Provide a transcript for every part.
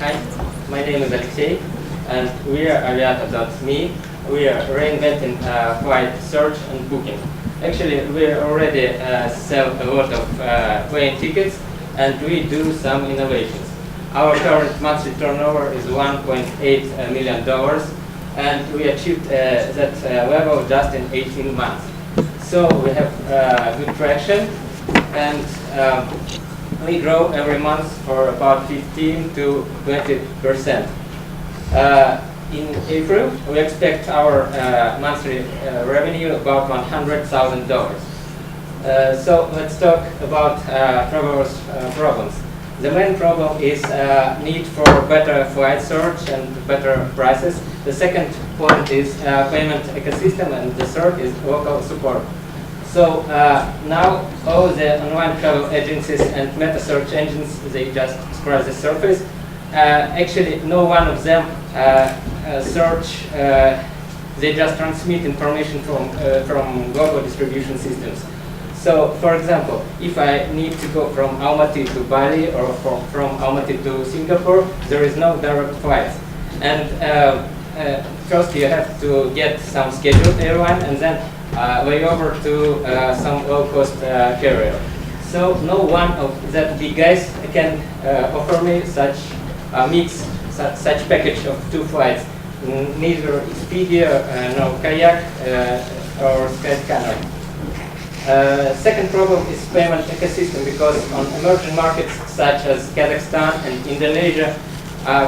Hi, my name is Alexey, and we are Aviata.me. We are reinventing flight search and booking. Actually, we already sell a lot of plane tickets, and we do some innovations. Our current monthly turnover is $1.8 million, and we achieved that level just in 18 months. So we have good traction, and we grow every month for about 15 to 20%. In April, we expect our monthly revenue about $100,000. So let's talk about travelers' problems. The main problem is need for better flight search and better prices. The second point is payment ecosystem, and the third is local support. So now all the online travel agencies and meta search engines, they just scratch the surface. Actually, no one of them search, they just transmit information from global distribution systems. So, for example, if I need to go from Almaty to Bali or from Almaty to Singapore, there is no direct flights. And first you have to get some scheduled airline and then way over to some low-cost carrier. So no one of that big guys can offer me such a mix, such package of two flights. Neither Expedia, no Kayak, or Skyscanner. Second problem is payment ecosystem, because on emerging markets such as Kazakhstan and Indonesia,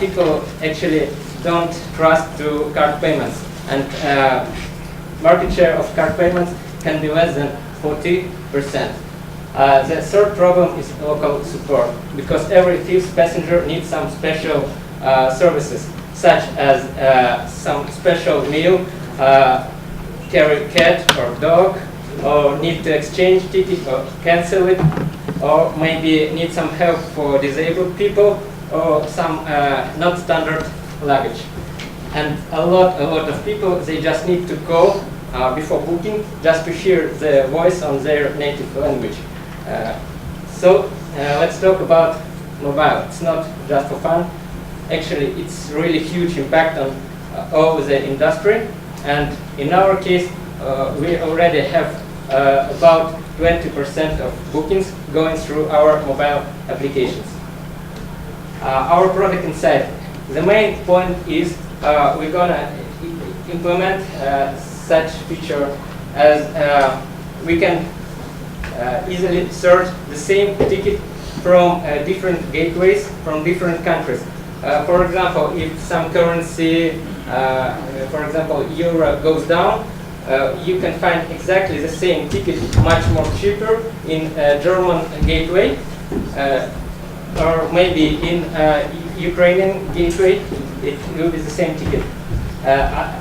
people actually don't trust to card payments, and market share of card payments can be less than 40%. The third problem is local support, because every fifth passenger needs some special services, such as some special meal, carry cat or dog, or need to exchange ticket or cancel it, or maybe need some help for disabled people, or some not standard luggage. And a lot of people, they just need to call before booking just to hear the voice on their native language. So let's talk about mobile. It's not just for fun. Actually, it's really huge impact on all the industry. And in our case, we already have about 20% of bookings going through our mobile applications. Our product inside, the main point is we're gonna implement such feature as we can easily search the same ticket from different gateways from different countries. For example, if some currency, for example, euro goes down, you can find exactly the same ticket much more cheaper in German gateway, or maybe in Ukrainian gateway. It will be the same ticket.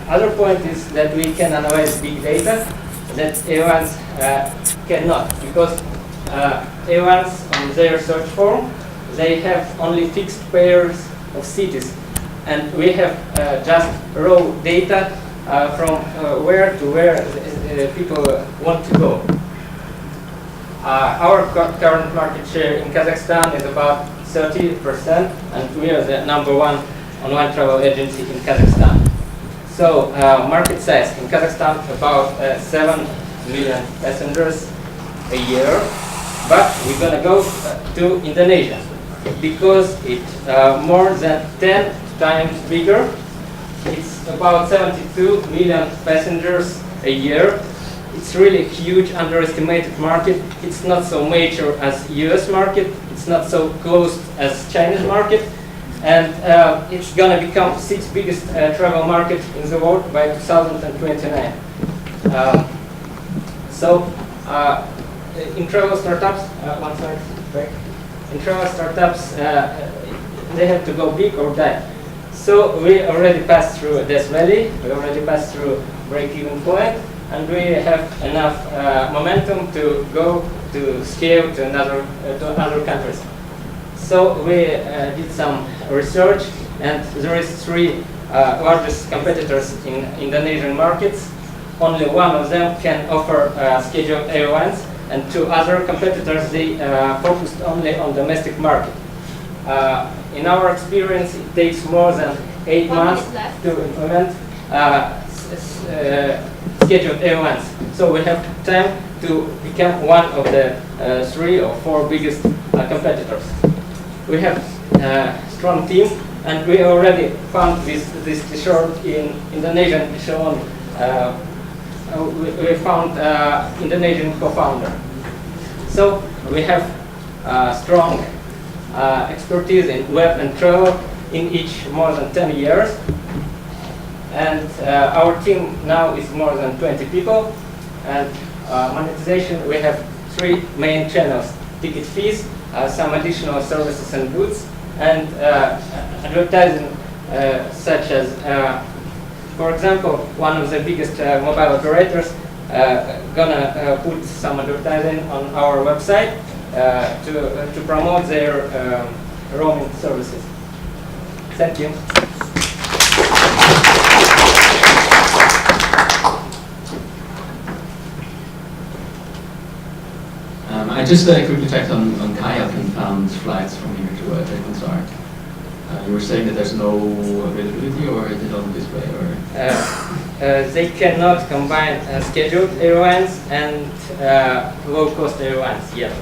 Other point is that we can analyze big data that airlines cannot, because airlines on their search form, they have only fixed pairs of cities, and we have just raw data from where to where people want to go. Our current market share in Kazakhstan is about 30%, and we are the #1 online travel agency in Kazakhstan. So market size in Kazakhstan about 7 million passengers a year, but we're gonna go to Indonesia because it's more than 10 times bigger. It's about 72 million passengers a year. It's really a huge underestimated market. It's not so mature as US market. It's not so closed as Chinese market. And it's gonna become 6th biggest travel market in the world by 2029. In travel startups, one slide back. In travel startups, they have to go big or die. So we already passed through Death Valley, we already passed through break-even point, and we have enough momentum to go to scale to other countries. So we did some research, and there is 3 largest competitors in Indonesian markets. Only one of them can offer scheduled airlines, and 2 other competitors, they focused only on domestic market. in our experience, it takes more than 8 months to implement scheduled events. So we have time to become one of the 3 or 4 biggest competitors. We have a strong team, and we already found this t-shirt in Indonesian shown. We found Indonesian co-founder. So we have strong expertise in web and travel in each more than 10 years. And our team now is more than 20 people. And monetization, we have 3 main channels: ticket fees, some additional services and goods, and advertising such as, for example, one of the biggest mobile operators gonna put some advertising on our website to promote their roaming services. Thank you. I just quickly checked on Kayak and found flights from here to Tekonsar. You were saying that there's no availability, or is it on display? Or they cannot combine scheduled airlines and low-cost airlines yet.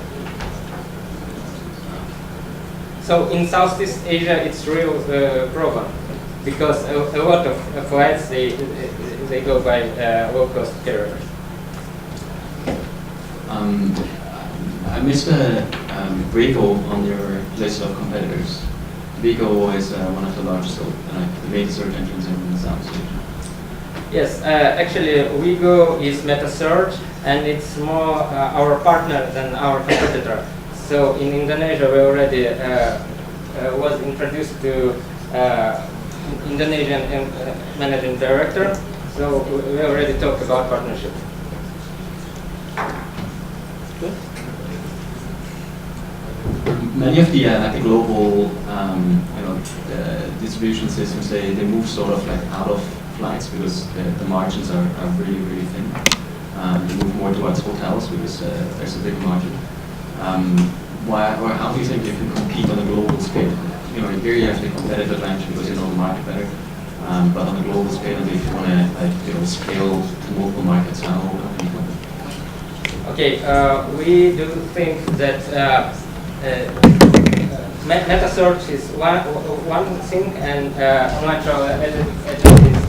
So in Southeast Asia, it's a real problem because a lot of flights they go by low-cost carriers. I missed Vigo on your list of competitors. Vigo is one of the largest, the main search engines in Southeast Asia. Yes, actually, Vigo is MetaSearch, and it's more our partner than our competitor. So in Indonesia, we already was introduced to Indonesian managing director. So we already talked about partnership. Many of the like the global distribution systems, they move sort of like out of flights because the margins are really, really thin. They move more towards hotels because there's a big margin. Why, or how do you think you can compete on a global scale? You know, here you have the competitive advantage because you know the market better. But on a global scale, if you want to scale to multiple markets, how can you do it? Okay, we do think that MetaSearch is one thing, and online travel agencies is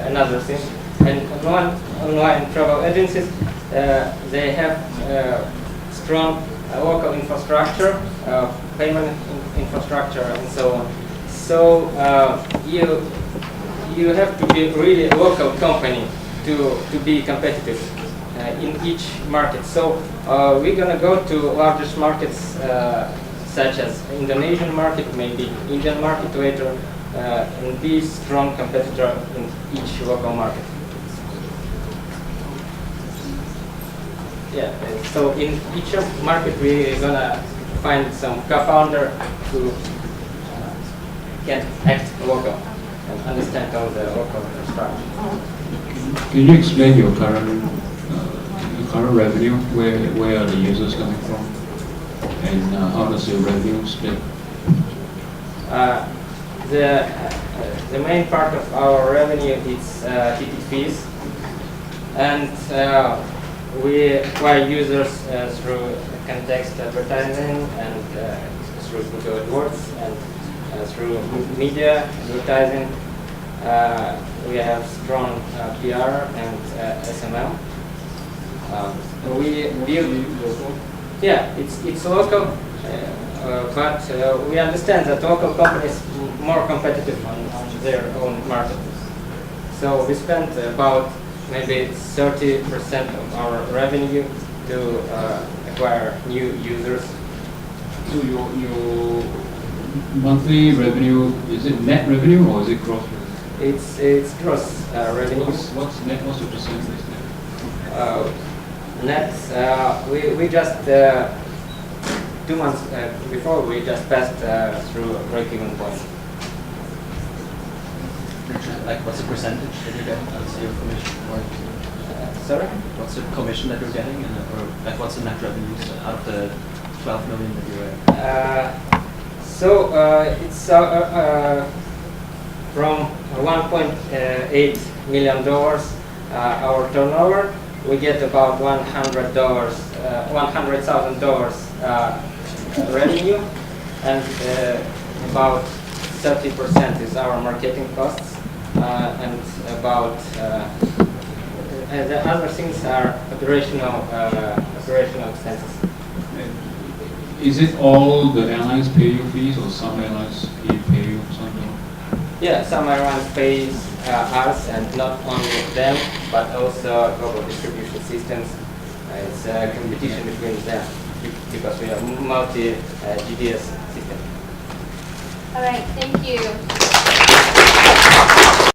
another thing. And online travel agencies, they have strong local infrastructure, payment infrastructure, and so on. So you have to be really a local company to be competitive in each market. So we're gonna go to largest markets such as Indonesian market, maybe Indian market later, and be strong competitor in each local market. Yeah, so in each market we're gonna find some co-founder who can act local and understand all the local structure. Can you explain your current revenue? Where are the users coming from, and how does your revenue split? The main part of our revenue is ticket fees, and we acquire users through context advertising and through Google AdWords and through media advertising. We have strong PR and SMM. We build, yeah, it's local, but we understand that local companies more competitive on their own market. So we spend about maybe 30% of our revenue to acquire new users. So your monthly revenue, is it net revenue or is it gross revenue? It's gross revenue. What's net? What's the percentage net? Net, we just 2 months before we just passed through a break-even point. Like, what's the percentage that you get as your commission? Sorry? What's the commission that you're getting, or like what's the net revenues out of the 12 million that you So it's from $1.8 million our turnover. We get about $100,000 revenue, and about 30% is our marketing costs, and about the other things are operational expenses. Is it all the airlines pay you fees, or some airlines pay you something? Yeah, some airlines pay us, and not only them, but also global distribution systems. It's a competition between them because we are multi-GDS system. All right, thank you.